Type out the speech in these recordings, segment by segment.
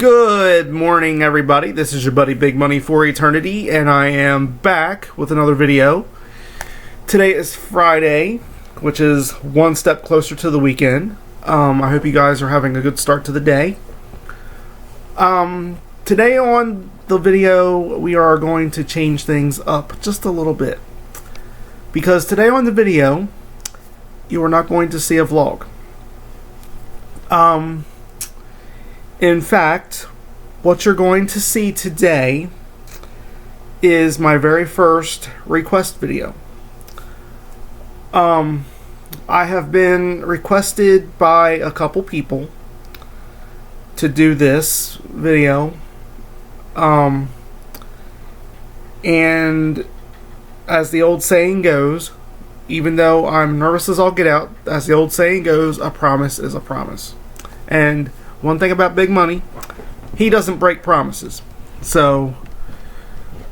Good morning, everybody. This is your buddy Big Money for Eternity, and I am back with another video. Today is Friday, which is one step closer to the weekend. I hope you guys are having a good start to the day. Today on the video, we are going to change things up just a little bit. Because today on the video, you are not going to see a vlog. In fact, what you're going to see today is my very first request video. I have been requested by a couple people to do this video. And as the old saying goes, even though I'm nervous as all get out, as the old saying goes, a promise is a promise. And one thing about Big Money, he doesn't break promises. So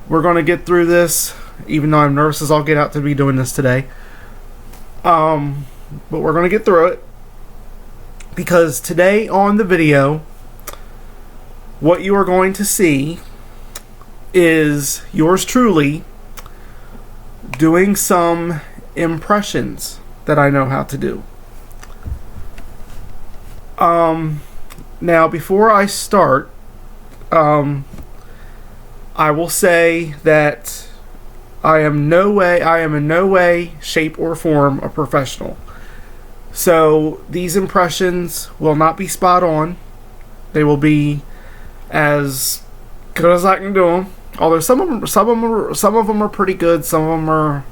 we're going to get through this, even though I'm nervous as all get out to be doing this today. But we're going to get through it, because today on the video, what you are going to see is yours truly doing some impressions that I know how to do. Now, before I start, I will say that I am in no way, shape, or form a professional. So these impressions will not be spot on. They will be as good as I can do them. Although some of them are pretty good. Some of them are,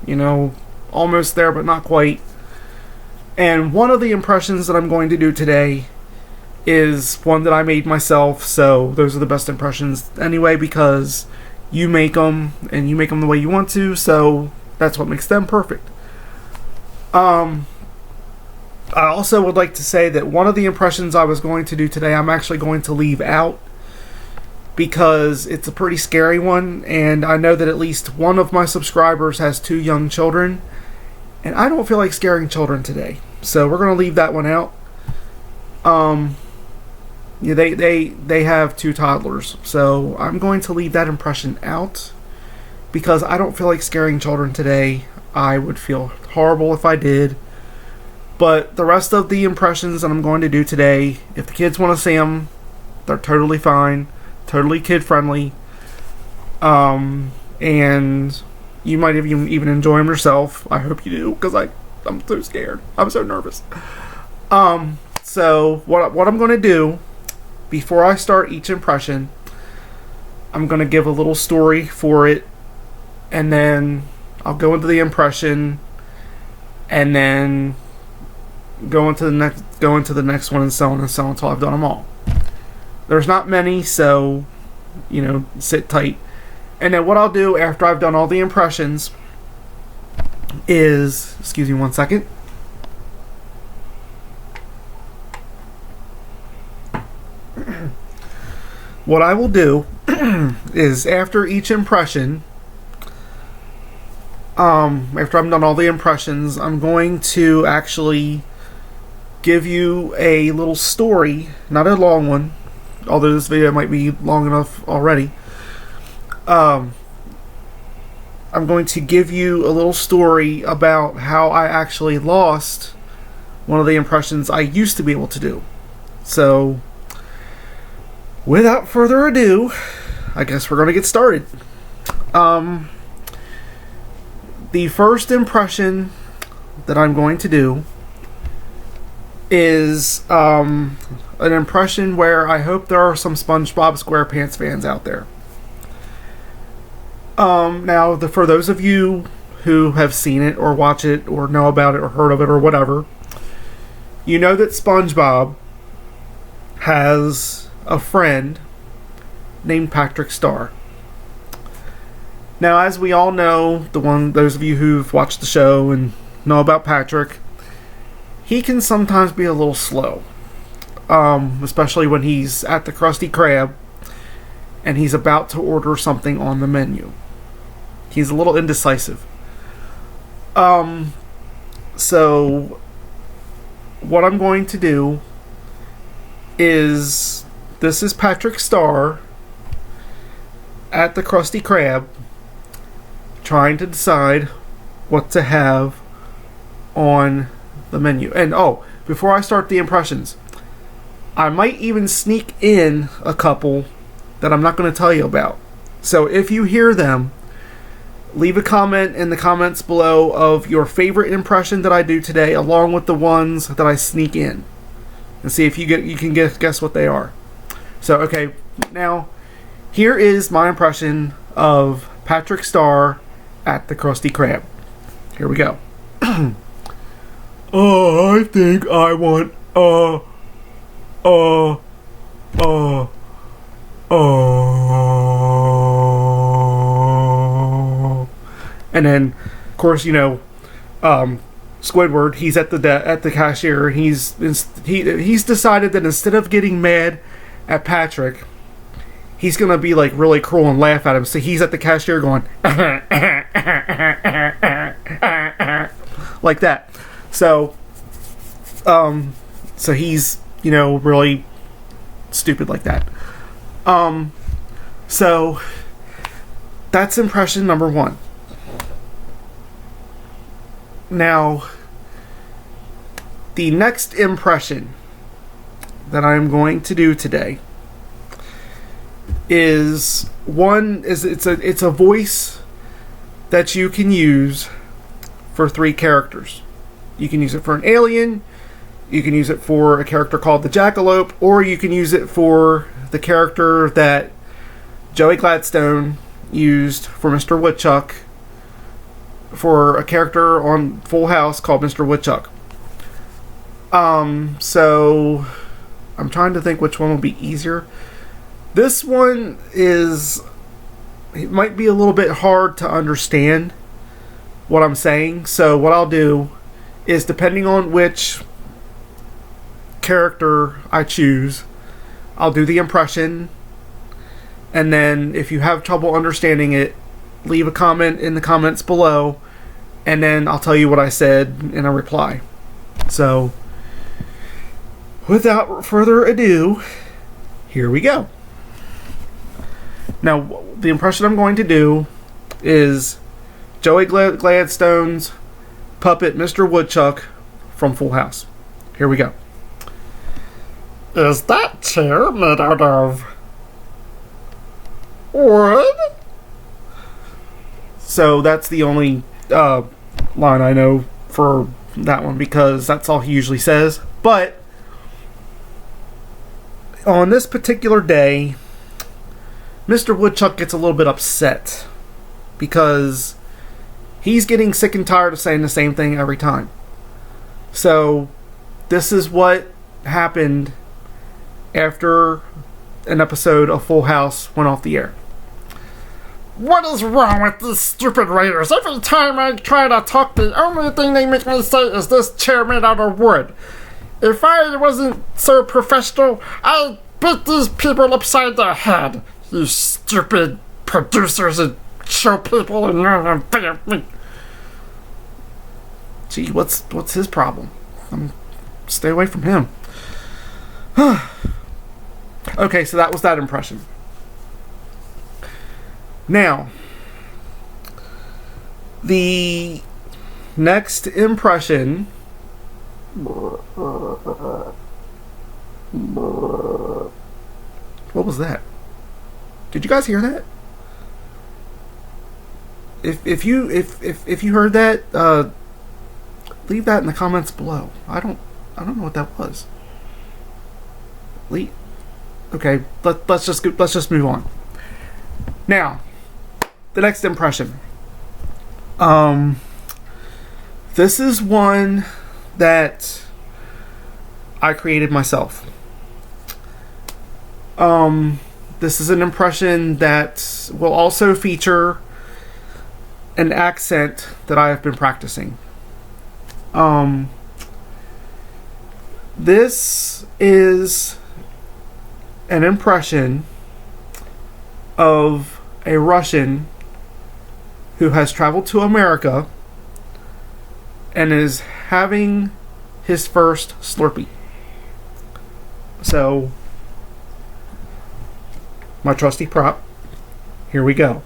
almost there, but not quite. And one of the impressions that I'm going to do today is one that I made myself, so those are the best impressions anyway, because you make them, and you make them the way you want to, so that's what makes them perfect. I also would like to say that one of the impressions I was going to do today, I'm actually going to leave out, because it's a pretty scary one, and I know that at least one of my subscribers has 2 young children, and I don't feel like scaring children today, so we're going to leave that one out. Yeah, they have 2 toddlers, so I'm going to leave that impression out, because I don't feel like scaring children today. I would feel horrible if I did. But the rest of the impressions that I'm going to do today, if the kids want to see them, they're totally fine, totally kid friendly, and you might even enjoy them yourself. I hope you do, because I'm so scared. I'm so nervous. So what I'm going to do, before I start each impression, I'm going to give a little story for it, and then I'll go into the impression, and then go into the next one, and so on until I've done them all. There's not many, so sit tight. And then what I'll do after I've done all the impressions is, excuse me one second. What I will do is, after each impression, after I'm done all the impressions, I'm going to actually give you a little story, not a long one, although this video might be long enough already. I'm going to give you a little story about how I actually lost one of the impressions I used to be able to do. So, without further ado, I guess we're going to get started. The first impression that I'm going to do is an impression where I hope there are some SpongeBob SquarePants fans out there. Now, for those of you who have seen it, or watch it, or know about it, or heard of it, or whatever, you know that SpongeBob has a friend named Patrick Star. Now, as we all know, those of you who've watched the show and know about Patrick, he can sometimes be a little slow, especially when he's at the Krusty Krab and he's about to order something on the menu. He's a little indecisive. So what I'm going to do is this is Patrick Star at the Krusty Krab trying to decide what to have on the menu. And before I start the impressions, I might even sneak in a couple that I'm not going to tell you about. So if you hear them, leave a comment in the comments below of your favorite impression that I do today, along with the ones that I sneak in, and see if you can guess what they are. So okay, now here is my impression of Patrick Star at the Krusty Krab. Here we go. I think I want and then, of course, Squidward. He's at the cashier. He's decided that instead of getting mad at Patrick, he's gonna be like really cruel and laugh at him. So he's at the cashier going like that. So he's really stupid like that. So that's impression number one. Now, the next impression that I'm going to do today is it's a voice that you can use for 3 characters. You can use it for an alien, you can use it for a character called the Jackalope, or you can use it for the character that Joey Gladstone used for Mr. Woodchuck, for a character on Full House called Mr. Woodchuck. So I'm trying to think which one will be easier. This one it might be a little bit hard to understand what I'm saying. So what I'll do is, depending on which character I choose, I'll do the impression, and then if you have trouble understanding it, leave a comment in the comments below, and then I'll tell you what I said in a reply. So, without further ado, here we go. Now, the impression I'm going to do is Joey Gladstone's puppet, Mr. Woodchuck, from Full House. Here we go. Is that chair made out of wood? So that's the only line I know for that one, because that's all he usually says. But on this particular day, Mr. Woodchuck gets a little bit upset because he's getting sick and tired of saying the same thing every time. So this is what happened after an episode of Full House went off the air. What is wrong with these stupid writers? Every time I try to talk, the only thing they make me say is this chair made out of wood. If I wasn't so professional, I'd beat these people upside their head. You stupid producers and show people and gee, what's his problem? Stay away from him. Okay, so that was that impression. Now, the next impression what was that? Did you guys hear that? If you heard that, leave that in the comments below. I don't know what that was. Okay, let's just move on. Now, the next impression. This is one that I created myself. This is an impression that will also feature an accent that I have been practicing. This is an impression of a Russian who has traveled to America and is having his first Slurpee. So, my trusty prop. Here we go.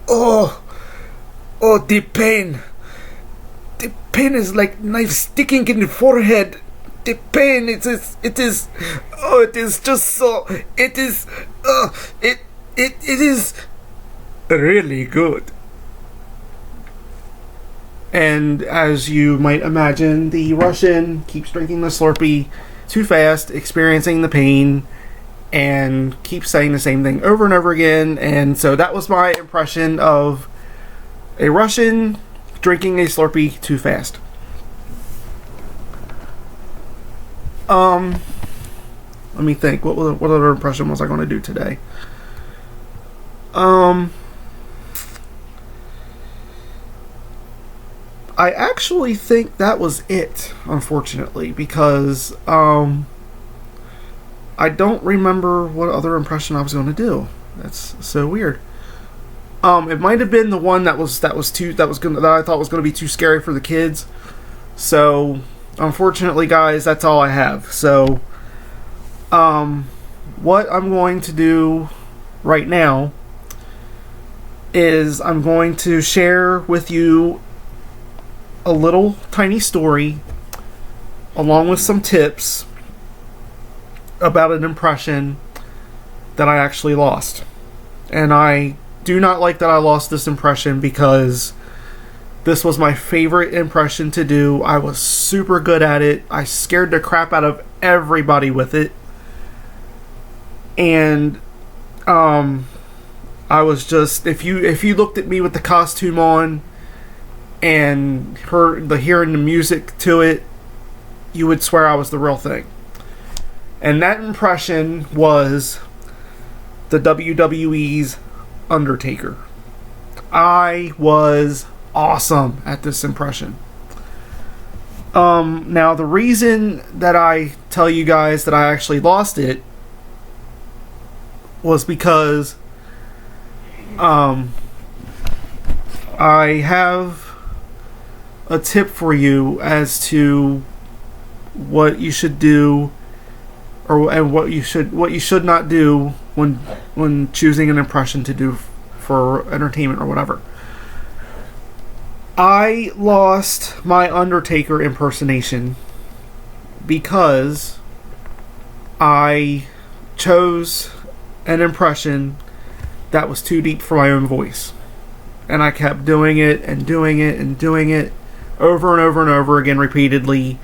Oh, oh, the pain. The pain is like knife sticking in the forehead. The pain, it is, oh, it is just so, it is, it is really good. And as you might imagine, the Russian keeps drinking the Slurpee too fast, experiencing the pain, and keeps saying the same thing over and over again. And so that was my impression of a Russian drinking a Slurpee too fast. Let me think. What other impression was I going to do today? I actually think that was it, unfortunately, because I don't remember what other impression I was going to do. That's so weird. It might have been the one that I thought was going to be too scary for the kids. So, unfortunately, guys, that's all I have. So, what I'm going to do right now is I'm going to share with you a little tiny story along with some tips about an impression that I actually lost. And I do not like that I lost this impression, because this was my favorite impression to do. I was super good at it. I scared the crap out of everybody with it. And I was just, if you looked at me with the costume on and hearing the music to it, you would swear I was the real thing. And that impression was the WWE's Undertaker. I was awesome at this impression. Now the reason that I tell you guys that I actually lost it was because I have a tip for you as to what you should do, and what you should not do when choosing an impression to do for entertainment or whatever. I lost my Undertaker impersonation because I chose an impression that was too deep for my own voice. And I kept doing it and doing it and doing it over and over and over again repeatedly.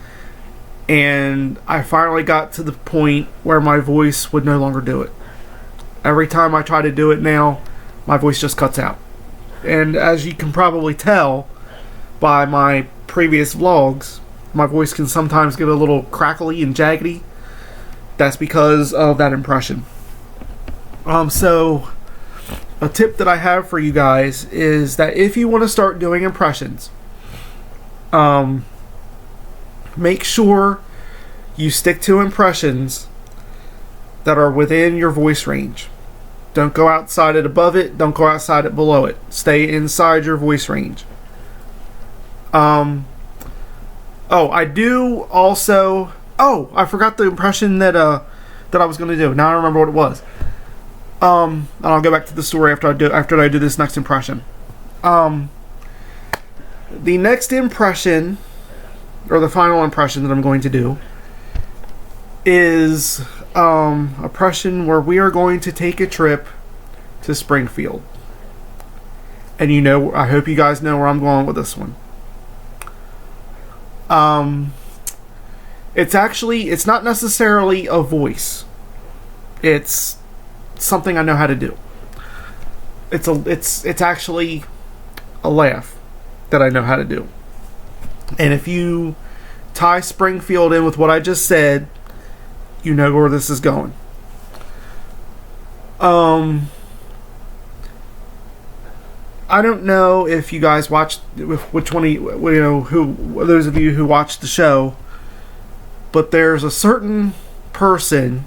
And I finally got to the point where my voice would no longer do it. Every time I try to do it now, my voice just cuts out. And as you can probably tell by my previous vlogs, my voice can sometimes get a little crackly and jaggedy. That's because of that impression. So a tip that I have for you guys is that if you want to start doing impressions, make sure you stick to impressions that are within your voice range. Don't go outside it above it. Don't go outside it below it. Stay inside your voice range. I do also. Oh, I forgot the impression that I was going to do. Now I remember what it was. And I'll go back to the story after I do this next impression. The next impression, or the final impression that I'm going to do, is a impression where we are going to take a trip to Springfield. And I hope you guys know where I'm going with this one. It's not necessarily a voice. It's something I know how to do. It's actually a laugh that I know how to do. And if you tie Springfield in with what I just said, you know where this is going. I don't know if you guys watched, which one, those of you who watched the show, but there's a certain person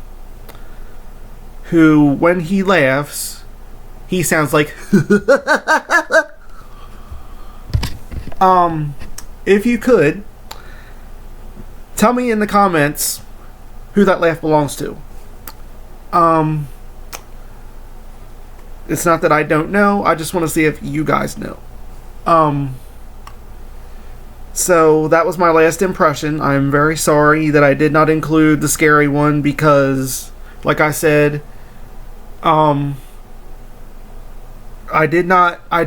who, when he laughs, he sounds like if you could tell me in the comments who that laugh belongs to. It's not that I don't know. I just want to see if you guys know. So that was my last impression. I'm very sorry that I did not include the scary one because, like I said, I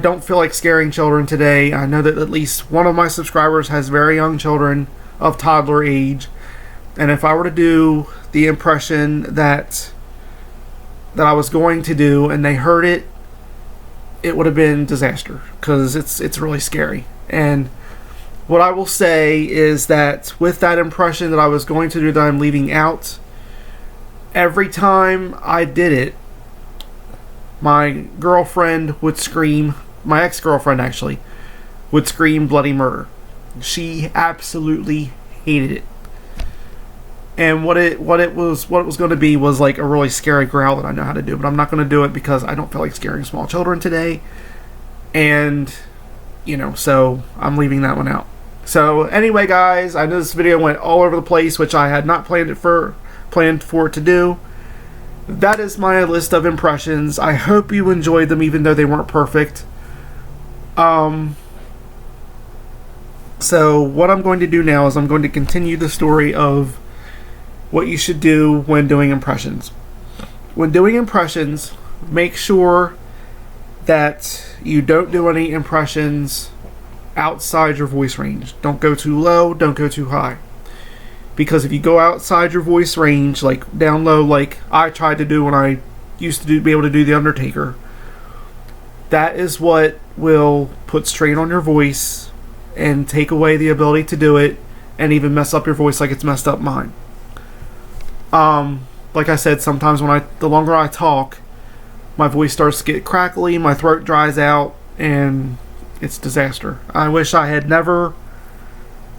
don't feel like scaring children today. I know that at least one of my subscribers has very young children of toddler age. And if I were to do the impression that I was going to do and they heard it, it would have been disaster because it's really scary. And what I will say is that with that impression that I was going to do that I'm leaving out, every time I did it, my girlfriend would scream, my ex-girlfriend actually, would scream bloody murder. She absolutely hated it. And what it was going to be was like a really scary growl that I know how to do, but I'm not going to do it because I don't feel like scaring small children today. And so I'm leaving that one out. So anyway, guys, I know this video went all over the place, which I had not planned for it to do. That is my list of impressions. I hope you enjoyed them, even though they weren't perfect. So what I'm going to do now is I'm going to continue the story of what you should do when doing impressions. When doing impressions, make sure that you don't do any impressions outside your voice range. Don't go too low, don't go too high. Because if you go outside your voice range, like down low, like I tried to do when I used to be able to do The Undertaker, that is what will put strain on your voice and take away the ability to do it and even mess up your voice like it's messed up mine. Like I said, sometimes the longer I talk, my voice starts to get crackly, my throat dries out, and it's disaster. I wish I had never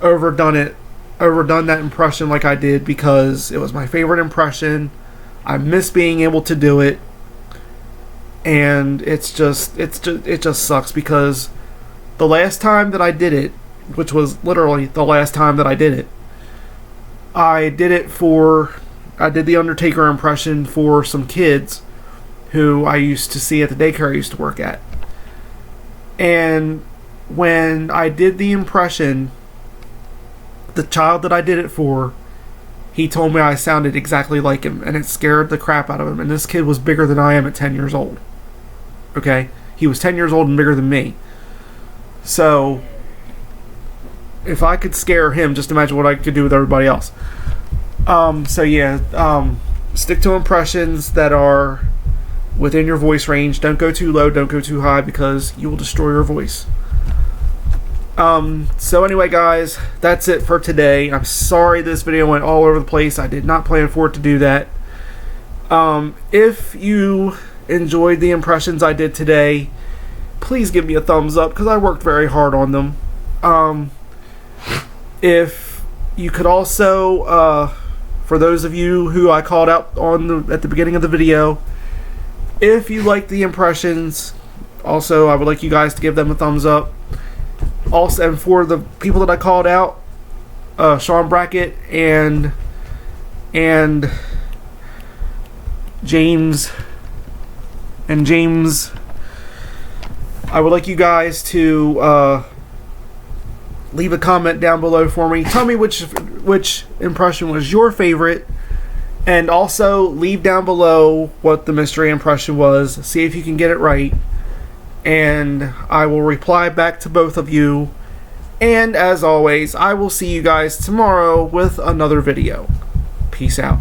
overdone that impression like I did, because it was my favorite impression. I miss being able to do it, and it just sucks because the last time that I did it, which was literally the last time that I did it, I did the Undertaker impression for some kids who I used to see at the daycare I used to work at. And when I did the impression, the child that I did it for, he told me I sounded exactly like him, and it scared the crap out of him. And this kid was bigger than I am at 10 years old. Okay? He was 10 years old and bigger than me. So, if I could scare him, just imagine what I could do with everybody else. Stick to impressions that are within your voice range. Don't go too low, don't go too high, because you will destroy your voice. So anyway, guys, that's it for today. I'm sorry this video went all over the place. I did not plan for it to do that. If you enjoyed the impressions I did today, please give me a thumbs up, because I worked very hard on them. If you could also, for those of you who I called out at the beginning of the video, if you like the impressions, also I would like you guys to give them a thumbs up. Also, and for the people that I called out, Sean Brackett and James, I would like you guys to leave a comment down below for me. Tell me which impression was your favorite, and also leave down below what the mystery impression was. See if you can get it right, and I will reply back to both of you. And as always, I will see you guys tomorrow with another video. Peace out.